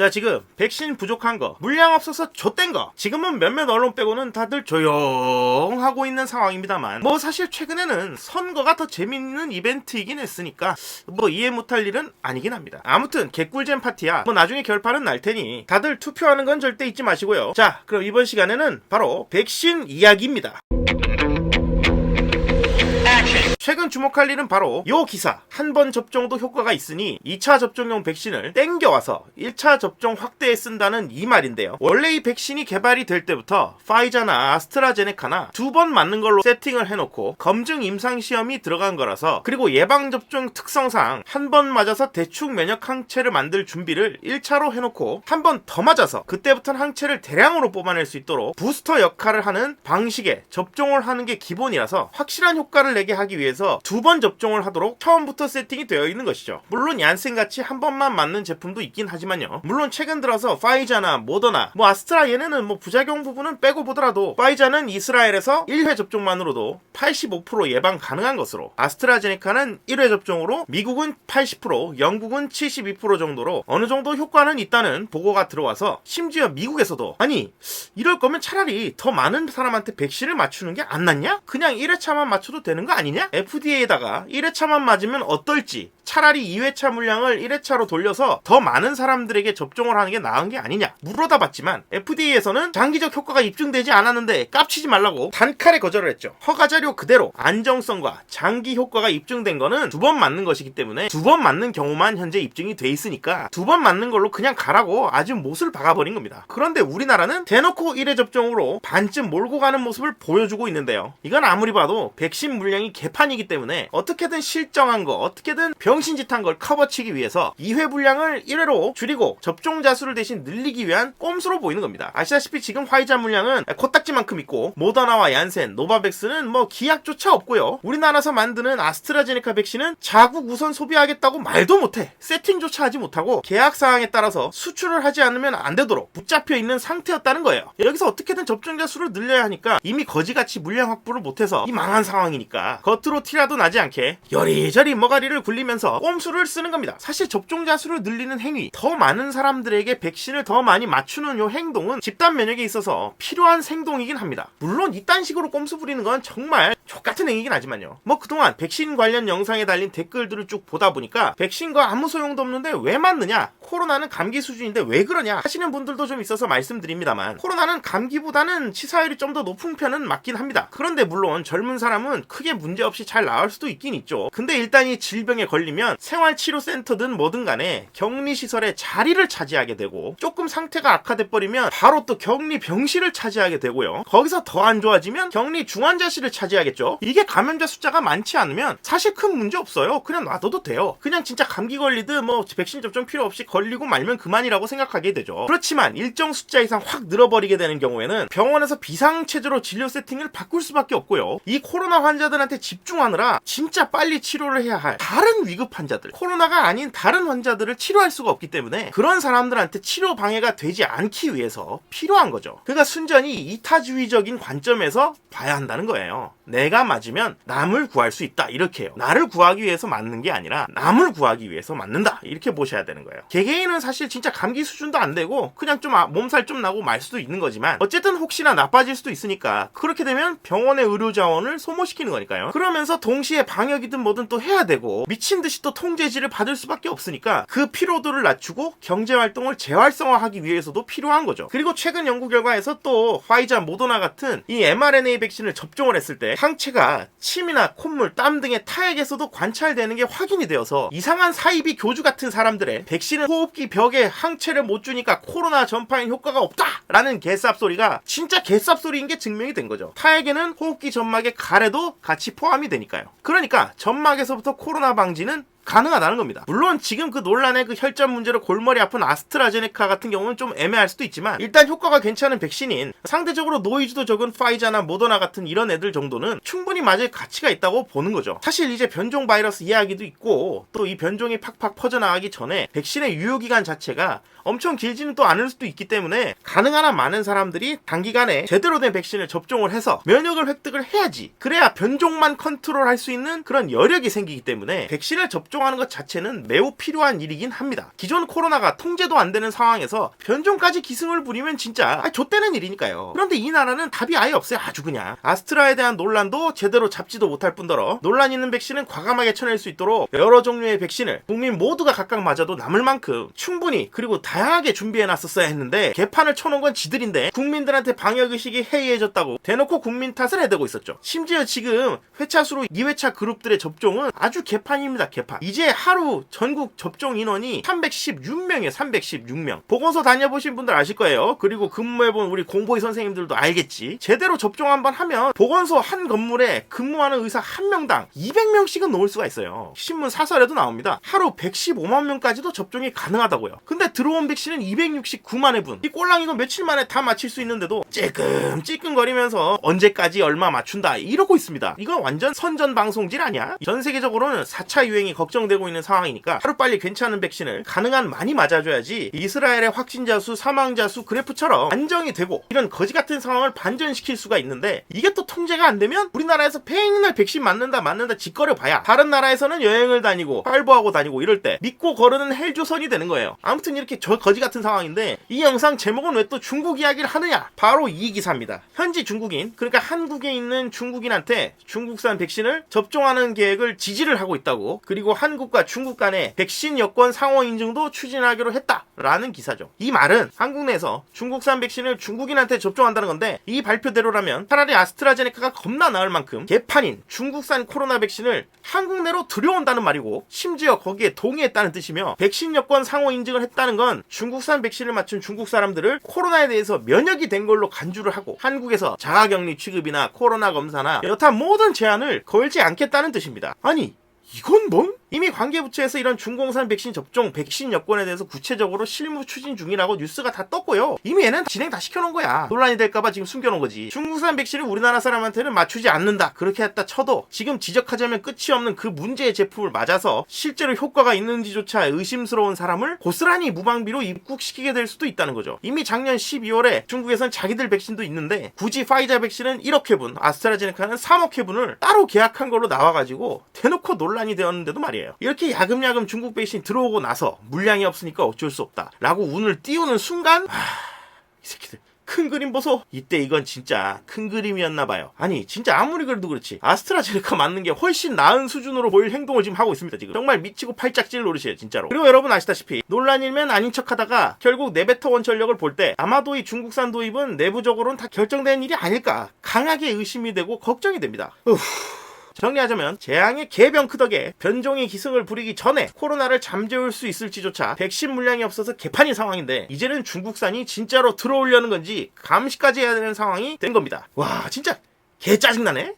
자, 지금 백신 부족한 거, 물량 없어서 좆된 거, 지금은 몇몇 언론 빼고는 다들 조용하고 있는 상황입니다만, 뭐 사실 최근에는 선거가 더 재밌는 이벤트이긴 했으니까 뭐 이해 못할 일은 아니긴 합니다. 아무튼 개꿀잼 파티야. 뭐 나중에 결판은 날 테니 다들 투표하는 건 절대 잊지 마시고요. 자, 그럼 이번 시간에는 바로 백신 이야기입니다. 최근 주목할 일은 바로 요 기사. 한 번 접종도 효과가 있으니 2차 접종용 백신을 땡겨와서 1차 접종 확대에 쓴다는 이 말인데요. 원래 이 백신이 개발이 될 때부터 파이자나 아스트라제네카나 2번 맞는 걸로 세팅을 해놓고 검증 임상시험이 들어간 거라서, 그리고 예방접종 특성상 한 번 맞아서 대충 면역 항체를 만들 준비를 1차로 해놓고 한 번 더 맞아서 그때부터는 항체를 대량으로 뽑아낼 수 있도록 부스터 역할을 하는 방식의 접종을 하는 게 기본이라서 확실한 효과를 내게 하기 위해서 2번 접종을 하도록 처음부터 세팅이 되어 있는 것이죠. 물론 얀센같이 한 번만 맞는 제품도 있긴 하지만요. 물론 최근 들어서 파이자나 모더나, 아스트라 얘네는 부작용 부분은 빼고 보더라도 파이자는 이스라엘에서 1회 접종만으로도 85% 예방 가능한 것으로, 아스트라제네카는 1회 접종으로 미국은 80%, 영국은 72% 정도로 어느 정도 효과는 있다는 보고가 들어와서, 심지어 미국에서도 아니 이럴 거면 차라리 더 많은 사람한테 백신을 맞추는 게 안 낫냐? 그냥 1회차만 맞춰도 되는 거 아니냐? FDA에다가 1회차만 맞으면 어떨지, 차라리 2회차 물량을 1회차로 돌려서 더 많은 사람들에게 접종을 하는 게 나은 게 아니냐 물어다 봤지만, FDA에서는 장기적 효과가 입증되지 않았는데 깝치지 말라고 단칼에 거절을 했죠. 허가자료 그대로 안정성과 장기 효과가 입증된 거는 2번 맞는 것이기 때문에 2번 맞는 경우만 현재 입증이 돼 있으니까 2번 맞는 걸로 그냥 가라고 아주 못을 박아버린 겁니다. 그런데 우리나라는 대놓고 1회 접종으로 반쯤 몰고 가는 모습을 보여주고 있는데요. 이건 아무리 봐도 백신 물량이 개판이기 때문에 어떻게든 실정한 거, 어떻게든 병신짓한 걸 커버치기 위해서 2회 물량을 1회로 줄이고 접종자 수를 대신 늘리기 위한 꼼수로 보이는 겁니다. 아시다시피 지금 화이자 물량은 코딱지만큼 있고, 모더나와 얀센, 노바백스는 기약조차 없고요. 우리나라에서 만드는 아스트라제네카 백신은 자국 우선 소비하겠다고 말도 못해. 세팅조차 하지 못하고 계약 사항에 따라서 수출을 하지 않으면 안 되도록 붙잡혀 있는 상태였다는 거예요. 여기서 어떻게든 접종자 수를 늘려야 하니까 이미 거지같이 물량 확보를 못해서 이 망한 상황이니까 겉으로 티라도 나지 않게 여리저리 머가리를 굴리면서 꼼수를 쓰는 겁니다. 사실 접종자 수를 늘리는 행위, 더 많은 사람들에게 백신을 더 많이 맞추는 요 행동은 집단 면역에 있어서 필요한 행동이긴 합니다. 물론 이딴 식으로 꼼수 부리는 건 정말 족같은 행위긴 하지만요. 그동안 백신 관련 영상에 달린 댓글들을 쭉 보다 보니까 백신과 아무 소용도 없는데 왜 맞느냐, 코로나는 감기 수준인데 왜 그러냐 하시는 분들도 좀 있어서 말씀드립니다만, 코로나는 감기보다는 치사율이 좀 더 높은 편은 맞긴 합니다. 그런데 물론 젊은 사람은 크게 문제없이 잘 나을 수도 있긴 있죠. 근데 일단 이 질병에 걸리면 생활치료센터든 뭐든 간에 격리시설에 자리를 차지하게 되고, 조금 상태가 악화돼 버리면 바로 또 격리 병실을 차지하게 되고요. 거기서 더 안 좋아지면 격리 중환자실을 차지하겠죠. 이게 감염자 숫자가 많지 않으면 사실 큰 문제 없어요. 그냥 놔둬도 돼요. 그냥 진짜 감기 걸리듯 백신 접종 필요 없이 걸리고 말면 그만이라고 생각하게 되죠. 그렇지만 일정 숫자 이상 확 늘어버리게 되는 경우에는 병원에서 비상체제로 진료 세팅을 바꿀 수밖에 없고요. 이 코로나 환자들한테 집중하느라 진짜 빨리 치료를 해야 할 다른 위급 환자들, 코로나가 아닌 다른 환자들을 치료할 수가 없기 때문에 그런 사람들한테 치료 방해가 되지 않기 위해서 필요한 거죠. 그러니까 순전히 이타주의적인 관점에서 봐야 한다는 거예요. 내가 맞으면 남을 구할 수 있다, 이렇게요. 나를 구하기 위해서 맞는 게 아니라 남을 구하기 위해서 맞는다, 이렇게 보셔야 되는 거예요. 개개인은 사실 진짜 감기 수준도 안 되고 그냥 좀 몸살 좀 나고 말 수도 있는 거지만, 어쨌든 혹시나 나빠질 수도 있으니까 그렇게 되면 병원의 의료 자원을 소모시키는 거니까요. 그러면서 동시에 방역이든 뭐든 또 해야 되고 미친 듯이 또 통제질을 받을 수밖에 없으니까 그 피로도를 낮추고 경제활동을 재활성화하기 위해서도 필요한 거죠. 그리고 최근 연구 결과에서 또 화이자, 모더나 같은 이 mRNA 백신을 접종을 했을 때 항체가 침이나 콧물, 땀 등의 타액에서도 관찰되는 게 확인이 되어서 이상한 사이비 교주 같은 사람들의 백신은 호흡기 벽에 항체를 못 주니까 코로나 전파엔 효과가 없다라는 개쌉소리가 진짜 개쌉소리인 게 증명이 된 거죠. 타액에는 호흡기 점막의 가래도 같이 포함이 되니까요. 그러니까 점막에서부터 코로나 방지는 가능하다는 겁니다. 물론 지금 그 논란의 그 혈전 문제로 골머리 아픈 아스트라제네카 같은 경우는 좀 애매할 수도 있지만, 일단 효과가 괜찮은 백신인 상대적으로 노이즈도 적은 파이자나 모더나 같은 이런 애들 정도는 충분히 맞을 가치가 있다고 보는 거죠. 사실 이제 변종 바이러스 이야기도 있고, 또 이 변종이 팍팍 퍼져나가기 전에 백신의 유효기간 자체가 엄청 길지는 또 않을 수도 있기 때문에 가능한 한 많은 사람들이 단기간에 제대로 된 백신을 접종을 해서 면역을 획득을 해야지, 그래야 변종만 컨트롤할 수 있는 그런 여력이 생기기 때문에 백신을 접종 접종하는 것 자체는 매우 필요한 일이긴 합니다. 기존 코로나가 통제도 안 되는 상황에서 변종까지 기승을 부리면 진짜 좆되는 일이니까요. 그런데 이 나라는 답이 아예 없어요. 아주 그냥. 아스트라에 대한 논란도 제대로 잡지도 못할 뿐더러 논란 있는 백신은 과감하게 쳐낼 수 있도록 여러 종류의 백신을 국민 모두가 각각 맞아도 남을 만큼 충분히 그리고 다양하게 준비해놨었어야 했는데 개판을 쳐놓은 건 지들인데 국민들한테 방역의식이 해이해졌다고 대놓고 국민 탓을 해대고 있었죠. 심지어 지금 회차수로 2회차 그룹들의 접종은 아주 개판입니다. 개판. 이제 하루 전국 접종 인원이 316명이에요. 316명. 보건소 다녀보신 분들 아실 거예요. 그리고 근무해본 우리 공보의 선생님들도 알겠지. 제대로 접종 한번 하면 보건소 한 건물에 근무하는 의사 한 명당 200명씩은 넘을 수가 있어요. 신문 사설에도 나옵니다. 하루 115만 명까지도 접종이 가능하다고요. 근데 들어온 백신은 269만회 분. 이 꼴랑 이거 며칠 만에 다 맞힐 수 있는데도 찔끔찔끔거리면서 언제까지 얼마 맞춘다 이러고 있습니다. 이건 완전 선전방송질 아니야? 전 세계적으로는 4차 유행이 걱정되고 있는 상황이니까 하루빨리 괜찮은 백신을 가능한 많이 맞아줘야지 이스라엘의 확진자 수, 사망자 수 그래프처럼 안정이 되고 이런 거지 같은 상황을 반전시킬 수가 있는데 이게 또 통제가 안 되면 우리나라에서 맨날 백신 맞는다 짓거려 봐야 다른 나라에서는 여행을 다니고 활보하고 다니고 이럴 때 믿고 거르는 헬조선이 되는 거예요. 아무튼 이렇게 거지 같은 상황인데 이 영상 제목은 왜 또 중국 이야기를 하느냐? 바로 이 기사입니다. 현지 중국인, 그러니까 한국에 있는 중국인한테 중국산 백신을 접종하는 계획을 지지를 하고 있다고, 그리고 한국과 중국 간의 백신 여권 상호 인증도 추진하기로 했다라는 기사죠. 이 말은 한국 내에서 중국산 백신을 중국인한테 접종한다는 건데 이 발표대로라면 차라리 아스트라제네카가 겁나 나을 만큼 개판인 중국산 코로나 백신을 한국 내로 들여온다는 말이고, 심지어 거기에 동의했다는 뜻이며 백신 여권 상호 인증을 했다는 건 중국산 백신을 맞춘 중국 사람들을 코로나에 대해서 면역이 된 걸로 간주를 하고 한국에서 자가격리 취급이나 코로나 검사나 여타 모든 제한을 걸지 않겠다는 뜻입니다. 아니 이건 뭔? 이미 관계부처에서 이런 중공산 백신 접종, 백신 여권에 대해서 구체적으로 실무 추진 중이라고 뉴스가 다 떴고요. 이미 얘는 진행 다 시켜놓은 거야. 논란이 될까봐 지금 숨겨놓은 거지. 중국산 백신을 우리나라 사람한테는 맞추지 않는다. 그렇게 했다 쳐도 지금 지적하자면 끝이 없는 그 문제의 제품을 맞아서 실제로 효과가 있는지조차 의심스러운 사람을 고스란히 무방비로 입국시키게 될 수도 있다는 거죠. 이미 작년 12월에 중국에선 자기들 백신도 있는데 굳이 파이자 백신은 1억 회분, 아스트라제네카는 3억 회분을 따로 계약한 걸로 나와가지고 대놓고 논란이 되었는데도 말이에요. 이렇게 야금야금 중국 백신 들어오고 나서 물량이 없으니까 어쩔 수 없다 라고 운을 띄우는 순간 이 새끼들 큰 그림 보소. 이때 이건 진짜 큰 그림이었나봐요. 아니 진짜 아무리 그래도 그렇지 아스트라제네카 맞는 게 훨씬 나은 수준으로 보일 행동을 지금 하고 있습니다. 지금 정말 미치고 팔짝질 노릇이에요 진짜로. 그리고 여러분 아시다시피 논란이면 아닌 척하다가 결국 네베터원 전력을 볼 때 아마도 이 중국산 도입은 내부적으로는 다 결정된 일이 아닐까 강하게 의심이 되고 걱정이 됩니다. 정리하자면 재앙의 개병 크덕에 변종이 기승을 부리기 전에 코로나를 잠재울 수 있을지조차 백신 물량이 없어서 개판인 상황인데 이제는 중국산이 진짜로 들어오려는 건지 감시까지 해야 되는 상황이 된 겁니다. 와 진짜 개 짜증나네.